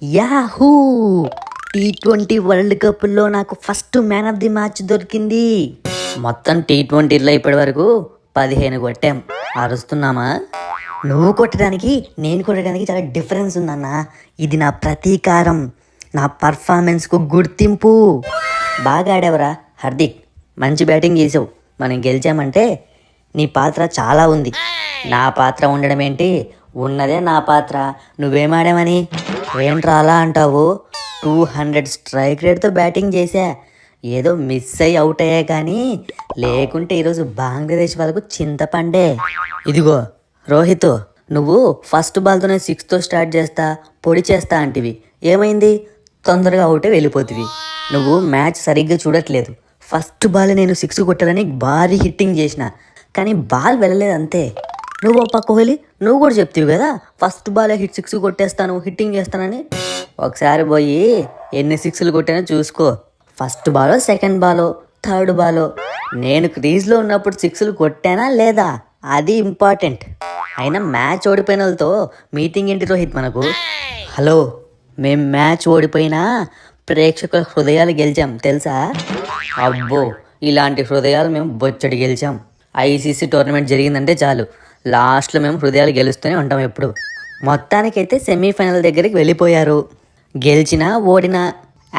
Yahoo! T20 world కప్‌లో నాకు first man of the match దొరికింది. మొత్తం టీ20లో ఇప్పటి వరకు 15 కొట్టాం. అరుస్తున్నామా? నువ్వు కొట్టడానికి నేను కొట్టడానికి చాలా డిఫరెన్స్ ఉందన్న. ఇది నా ప్రతీకారం, నా పర్ఫార్మెన్స్కు గుర్తింపు. బాగా ఆడావురా హార్దిక్, మంచి బ్యాటింగ్ చేసావు. మనం గెలిచామంటే నీ పాత్ర చాలా ఉంది. నా పాత్ర ఉండడం ఏంటి? ఉన్నదే నా పాత్ర. నువ్వేమాడామని ఏంట్రా అలా అంటావు? 200 స్ట్రైక్ రేట్తో బ్యాటింగ్ చేశా. ఏదో మిస్ అయ్యి అవుట్ అయ్యా కానీ లేకుంటే ఈరోజు బంగ్లాదేశ్ వాళ్ళకు చింతపండే. ఇదిగో రోహిత్, నువ్వు ఫస్ట్ బాల్తోనే 6తో స్టార్ట్ చేస్తా, పొడి చేస్తా అంటివి. ఏమైంది? తొందరగా అవుటే వెళ్ళిపోతివి. నువ్వు మ్యాచ్ సరిగ్గా చూడట్లేదు. ఫస్ట్ బాల్ నేను 6 కొట్టాలని భారీ హిట్టింగ్ చేసిన, కానీ బాల్ వెళ్ళలేదు అంతే. నువ్వు పక్క కోహ్లీ, నువ్వు కూడా చెప్తావు కదా ఫస్ట్ బాల్ 6 కొట్టేస్తాను, హిట్టింగ్ చేస్తానని. ఒకసారి పోయి ఎన్ని 6లు కొట్టానో చూసుకో. ఫస్ట్ బాలో, సెకండ్ బాలో, థర్డ్ బాలో నేను క్రీజ్లో ఉన్నప్పుడు 6లు కొట్టానా లేదా, అది ఇంపార్టెంట్. అయినా మ్యాచ్ ఓడిపోయిన వాళ్ళతో మీటింగ్ ఏంటి రోహిత్ మనకు? హలో, మేం మ్యాచ్ ఓడిపోయినా ప్రేక్షకుల హృదయాలు గెలిచాం తెలుసా? అబ్బో, ఇలాంటి హృదయాలు మేము బొచ్చడి గెలిచాం. ఐసీసీ టోర్నమెంట్ జరిగిందంటే చాలు, లాస్ట్లో మేము హృదయాలు గెలుస్తూనే ఉంటాం ఎప్పుడు. మొత్తానికైతే సెమీఫైనల్ దగ్గరికి వెళ్ళిపోయారు. గెలిచినా ఓడినా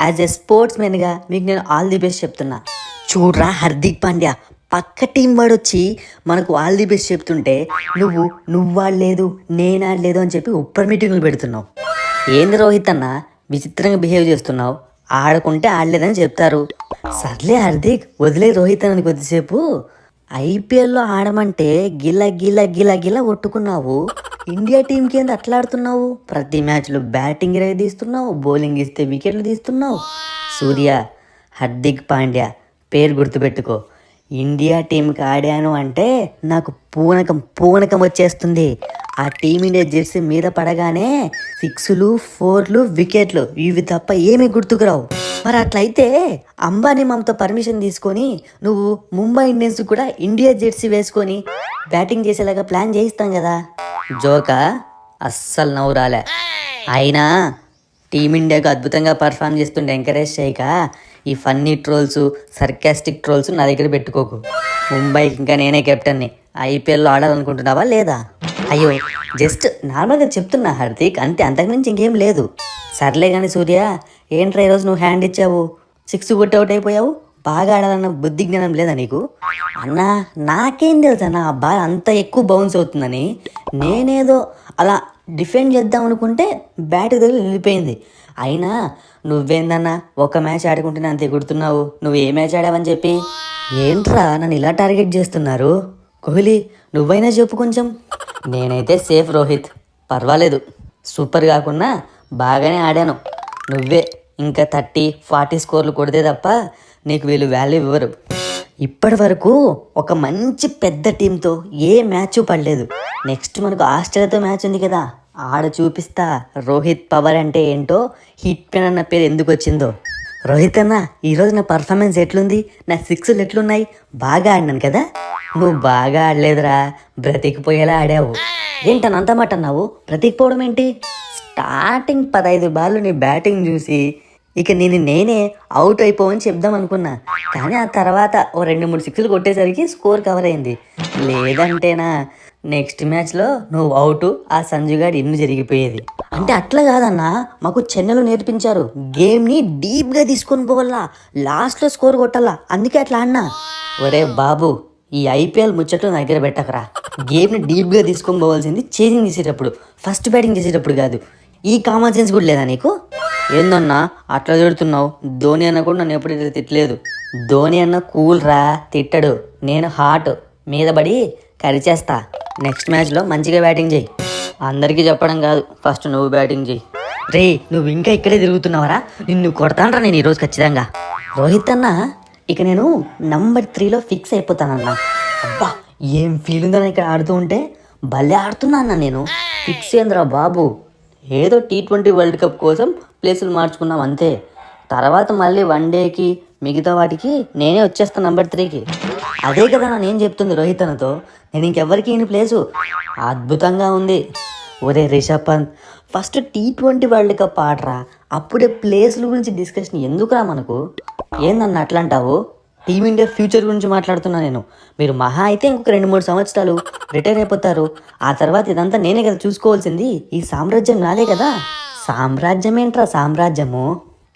యాజ్ ఎ స్పోర్ట్స్ మెన్గా మీకు నేను ఆల్ ది బెస్ట్ చెప్తున్నా. చూడ్రా హార్దిక్ పాండ్యా, పక్క టీం వాడు వచ్చి మనకు ఆల్ ది బెస్ట్ చెప్తుంటే నువ్వు ఆడలేదు, నేను ఆడలేదు అని చెప్పి ఉప్పర్ మీటింగులు పెడుతున్నావు. ఏంది రోహిత్ అన్న విచిత్రంగా బిహేవ్ చేస్తున్నావు? ఆడకుంటే ఆడలేదని చెప్తారు. సర్లే హార్దిక్, వదిలే రోహిత్ అన్నది కొద్దిసేపు. ఐపీఎల్లో ఆడమంటే గిల గిల గిల గిల కొట్టుకున్నావు. ఇండియా టీంకి ఏంది అట్లా ఆడుతున్నావు? ప్రతి మ్యాచ్లో బ్యాటింగ్ రే తీస్తున్నావు, బౌలింగ్ ఇస్తే వికెట్లు తీస్తున్నావు. సూర్య, హార్దిక్ పాండ్యా పేరు గుర్తుపెట్టుకో. ఇండియా టీంకి ఆడాను అంటే నాకు పూనకం వచ్చేస్తుంది. ఆ టీమిండియా జెర్సీ మీద పడగానే 6లు 4లు వికెట్లు, ఇవి తప్ప ఏమీ గుర్తుకురావు. మరి అట్లయితే అంబానీ మామతో పర్మిషన్ తీసుకొని నువ్వు ముంబై ఇండియన్స్ కూడా ఇండియా జెర్సీ వేసుకొని బ్యాటింగ్ చేసేలాగా ప్లాన్ చేయిస్తాం కదా. జోకా? అస్సలు నవ్వు రాలే. అయినా టీమిండియాకు అద్భుతంగా పర్ఫామ్ చేస్తుండే ఎంకరేజ్ చేయక ఈ ఫన్నీ ట్రోల్స్, సర్కాస్టిక్ ట్రోల్స్ నా దగ్గర పెట్టుకోకు. ముంబైకి ఇంకా నేనే కెప్టెన్ని. ఐపీఎల్లో ఆడాలనుకుంటున్నావా లేదా? అయ్యో, జస్ట్ నార్మల్గా చెప్తున్నా హార్దిక్, అంతే, అంతకుమించి ఇంకేం లేదు. సర్లే కానీ సూర్య, ఏంట్రా ఈరోజు నువ్వు హ్యాండ్ ఇచ్చావు, 6 కొట్టి అవుట్ అయిపోయావు? బాగా ఆడాలన్న బుద్ధి జ్ఞానం లేదా నీకు? అన్నా, నాకేం తెలుసు అన్న ఆ బాల్ అంత ఎక్కువ బౌన్స్ అవుతుందని. నేనేదో అలా డిఫెండ్ చేద్దాం అనుకుంటే బ్యాట్ దగ్గర వెళ్ళిపోయింది. అయినా నువ్వేందన్నా ఒక మ్యాచ్ ఆడుకుంటేనే అంతే గుర్తున్నావు. నువ్వు ఏ మ్యాచ్ ఆడావని చెప్పి? ఏంట్రా నన్ను ఇలా టార్గెట్ చేస్తున్నారు? కోహ్లీ, నువ్వైనా చెప్పు కొంచెం. నేనైతే సేఫ్ రోహిత్, పర్వాలేదు. సూపర్ కాకుండా బాగానే ఆడాను. నువ్వే ఇంకా 30-40 స్కోర్లు కొడితే తప్ప నీకు వీళ్ళు వాల్యూ ఇవ్వరు. ఇప్పటి వరకు ఒక మంచి పెద్ద టీంతో ఏ మ్యాచ్ పడలేదు. నెక్స్ట్ మనకు ఆస్ట్రేలియాతో మ్యాచ్ ఉంది కదా, ఆడ చూపిస్తా రోహిత్ పవర్ అంటే ఏంటో, హిట్ పెన్ అన్న పేరు ఎందుకు వచ్చిందో. రోహిత్ అన్న, ఈరోజు నా పర్ఫార్మెన్స్ ఎట్లుంది? నా 6లు ఎట్లున్నాయి? బాగా ఆడినాను కదా? నువ్వు బాగా ఆడలేదురా, బ్రతికిపోయేలా ఆడావు. ఏంటని అంత మాట అన్నావు? బ్రతికిపోవడం ఏంటి? స్టార్టింగ్ 15 బాళ్ళు నీ బ్యాటింగ్ చూసి ఇక నేనే అవుట్ అయిపోవని చెప్దాం అనుకున్నా, కానీ ఆ తర్వాత ఓ 2-3 6లు కొట్టేసరికి స్కోర్ కవర్ అయింది. లేదంటేనా నెక్స్ట్ మ్యాచ్లో నువ్వు అవుట్, ఆ సంజు గాడి ఇన్ను జరిగిపోయేది. అంటే అట్లా కాదన్నా, మాకు చెన్నైలో నేర్పించారు, గేమ్ని డీప్గా తీసుకొని పోవాలా, లాస్ట్లో స్కోర్ కొట్టాలా, అందుకే అట్లా అన్నా. ఒరే బాబు, ఈ ఐపీఎల్ ముచ్చట్లు నా దగ్గర పెట్టకరా. గేమ్ని డీప్గా తీసుకొని పోవాల్సింది చేజింగ్ చేసేటప్పుడు, ఫస్ట్ బ్యాటింగ్ చేసేటప్పుడు కాదు. ఈ కామన్ సెన్స్ కూడా లేదా నీకు? ఏందన్నా అట్లా తిడుతున్నావు? ధోని అన్న కూడా నన్ను ఎప్పుడైతే తిట్టలేదు. ధోని అన్న కూల్ రా, తిట్టడు. నేను హాట్, మీద పడి కరిచేస్తా. నెక్స్ట్ మ్యాచ్లో మంచిగా బ్యాటింగ్ చేయి. అందరికీ చెప్పడం కాదు, ఫస్ట్ నువ్వు బ్యాటింగ్ చేయి. రే, నువ్వు ఇంకా ఇక్కడే తిరుగుతున్నావరా? నిన్ను కొడతానరా నేను ఈరోజు ఖచ్చితంగా. రోహిత్ అన్న, ఇక నేను నంబర్ 3లో ఫిక్స్ అయిపోతానన్నా. అబ్బా, ఏం ఫీల్ ఉందని ఇక్కడ ఆడుతూ ఉంటే. భలే ఆడుతున్నా అన్న నేను. ఫిక్స్ ఏందిరా బాబు, ఏదో టీ20 వరల్డ్ కప్ కోసం ప్లేసులు మార్చుకున్నాం అంతే. తర్వాత మళ్ళీ వన్డేకి మిగతా వాటికి నేనే వచ్చేస్తాను నంబర్ 3కి. అదే కదా నేను చెప్తుంది రోహిత్ అన్నతో. నేను ఇంకెవ్వరికి ఈయన ప్లేసు. అద్భుతంగా ఉంది. ఒరే Rishabh Pant, first T20 world cup ఆడరా, అప్పుడే ప్లేస్ల గురించి డిస్కషన్ ఎందుకురా మనకు? ఏందన్న అట్లా అంటావు? టీమిండియా ఫ్యూచర్ గురించి మాట్లాడుతున్నా నేను. మీరు మహా అయితే ఇంకొక 2-3 సంవత్సరాలు రిటైర్ అయిపోతారు. ఆ తర్వాత ఇదంతా నేనే కదా చూసుకోవాల్సింది. ఈ సామ్రాజ్యం నాదే కదా. సామ్రాజ్యం ఏంట్రా సామ్రాజ్యము?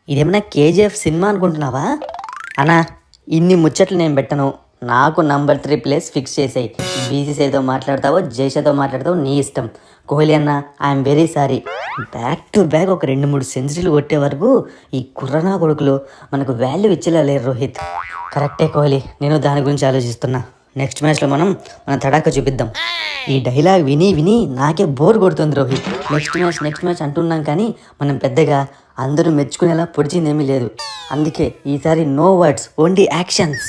ఇదేమన్నా KGF సినిమా అనుకుంటున్నావా? అన్నా, ఇన్ని ముచ్చట్లు నేను పెట్టను. నాకు నంబర్ 3 ప్లేస్ ఫిక్స్ చేసాయి. BCCIతో మాట్లాడతావో జైషాతో మాట్లాడతావో నీ ఇష్టం. కోహ్లీ అన్న, I'm very sorry. Back to back ఒక 2-3 సెంచరీలు కొట్టే వరకు ఈ కుర్రనా కొడుకులు మనకు వాల్యూ ఇచ్చేలా లేరు రోహిత్. కరెక్టే కోహ్లీ, నేను దాని గురించి ఆలోచిస్తున్నా. నెక్స్ట్ మ్యాచ్లో మనం మన తడాక చూపిద్దాం. ఈ డైలాగ్ విని విని నాకే బోర్ కొడుతుంది రోహిత్. నెక్స్ట్ మ్యాచ్ అంటున్నాం కానీ మనం పెద్దగా అందరూ మెచ్చుకునేలా పొడిచిందేమీ లేదు. అందుకే ఈసారి నో వర్డ్స్, ఓన్లీ యాక్షన్స్.